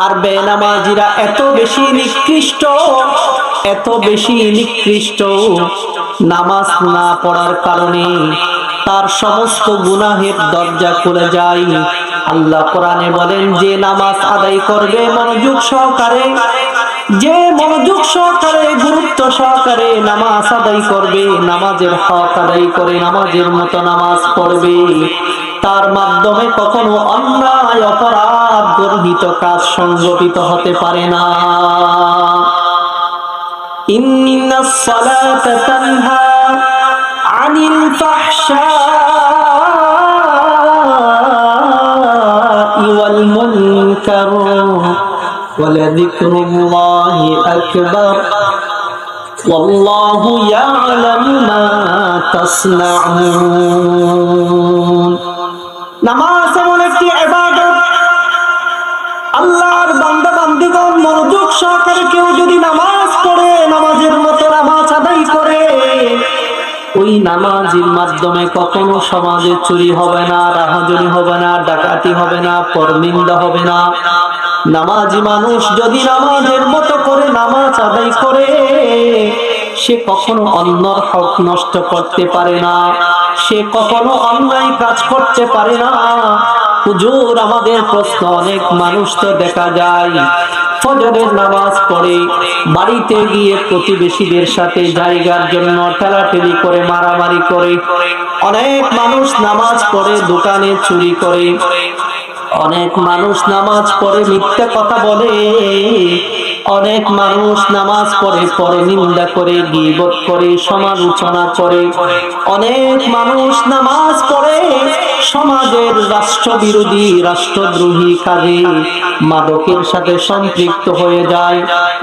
আর বেনামাজিরা এত বেশি নিকৃষ্ট, এত বেশি নিকৃষ্ট, নামাজ না পড়ার কারণে তার সমস্ত গুনাহের দরজা খুলে যায়। আল্লাহ কোরআনে বলেন, যে নামাজ আদায় করবে মনোযোগ সহকারে, যে মনোযোগ সহকারে গুরুত্ব সহকারে নামাজ আদায় করবে, নামাজের হক আদায় করে নামাজের মতো নামাজ পড়বে, তার মাধ্যমে কখনো অন্যায় অপরাধ গর্হিত কাজ সংগঠিত হতে পারে না। ইন্নাস সালাতা তানহা আনিল ফাহশাই ওয়াল মুনকার ওয়ালাযিকরুল্লাহি আকবার ওয়াল্লাহু ইয়ালামু মা তাসনাউন। নামাজ এমন একটি ইবাদত, আল্লাহর বান্দা বান্দীগণ মনোযোগ সহকারে কেউ যদি নামাজ পড়ে, নামাজের মতো নামাজ আদায় করে, ওই নামাজের মাধ্যমে কখনো সমাজে চুরি হবে না, রাহাজানি হবে না, ডাকাতি হবে না, পরনিন্দা হবে না। নামাজি মানুষ যদি নামাজের মতো করে নামাজ আদায় করে, সে কখনো অন্যর হক নষ্ট করতে পারে না, সে কখনো অন্যায় কাজ করতে পারে না। হুজুর, আমাদের প্রশ্ন, অনেক মানুষ তো দেখা যায় ফজরের নামাজ পড়ে বাড়িতে গিয়ে প্রতিবেশীদের সাথে জায়গার জন্য ঠেলাঠেলি করে, মারামারি করে। অনেক মানুষ নামাজ পড়ে দোকানে চুরি করে, অনেক মানুষ নামাজ পড়ে মিথ্যা কথা বলে, অনেক মানুষ নামাজ পড়ে পরনিন্দা করে, গীবত করে, সমালোচনা করে, অনেক মানুষ নামাজ পড়ে সমাজের রাষ্ট্রবিরোধী, রাষ্ট্রদ্রোহী কাজে মাদকের সাথে সম্পৃক্ত হয়ে যায়।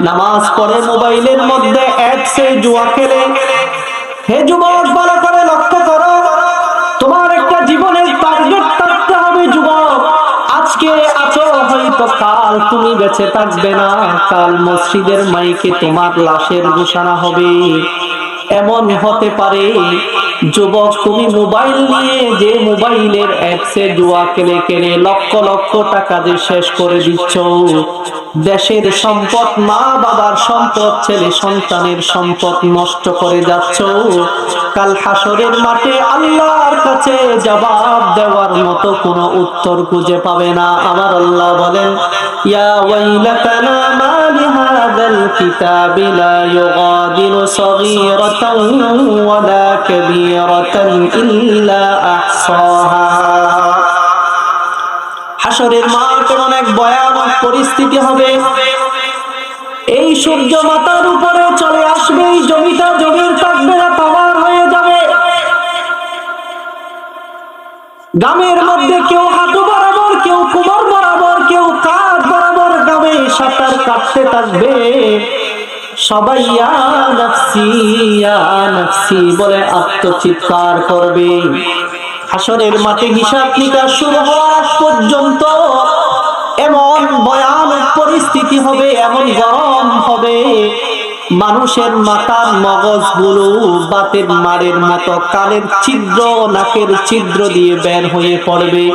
নামাজ পড়ে মোবাইলের মধ্যে অ্যাপসে জুয়া খেলে। হে যুবক, ভালো করে লক্ষ্য করো, তোমার একটা জীবনের টার্গেট থাকতে হবে। যুবক, আজকে আছো, হয়তো কাল তুমি বেঁচে থাকবে না, কাল মসজিদের মাইকে তোমার লাশের ঘোষণা হবে। এমন হতে পারে যুবক, তুমি মোবাইল নিয়ে যে মোবাইলের অ্যাপসে জুয়া খেলে খেলে লক্ষ লক্ষ টাকা যে শেষ করে দিচ্ছ, দেশের সম্পদ, মা বাবার সম্পদ, ছেলে সন্তানের সম্পদ নষ্ট করে যাচ্ছ, কাল হাসরের মাঠে আল্লাহর কাছে জবাব দেওয়ার মতো কোনো উত্তর খুঁজে পাবে না। আমার আল্লাহ বলেন, ইয়া ওয়াইলাতানা মা লিহাযাল কিতাবি লা ইউগাদিরু সগীরাতান ওয়ালা কাবীরাতান ইল্লা আহসাহা। হাসরের মাঠ এমন এক ভয়ানক পরিস্থিতি হবে, এই সূর্য মাথার উপরে চলে আসবে, এই জমিটা জমির থাকবে না, পাওয়ার হয়ে যাবে। গ্রামের মধ্যে কেউ হাঁটু বরাবর, কেউ কোমর বরাবর, কেউ কাঁধ বরাবর গ্রামে সাঁতার কাটতে থাকবে। সবাই ইয়া নাফসি ইয়া নাফসি বলে আত্মচিৎকার করবে। হাসরের মাঠে হিসাব নিকাশ শুরু হওয়ার পর্যন্ত এমন ভয়ানক পরিস্থিতি হবে, এমন গরম হবে, মানুষের মাথার মগজগুলো বাতের মারের মতো কানের ছিদ্র, নাকের ছিদ্র দিয়ে বের হয়ে পড়বে।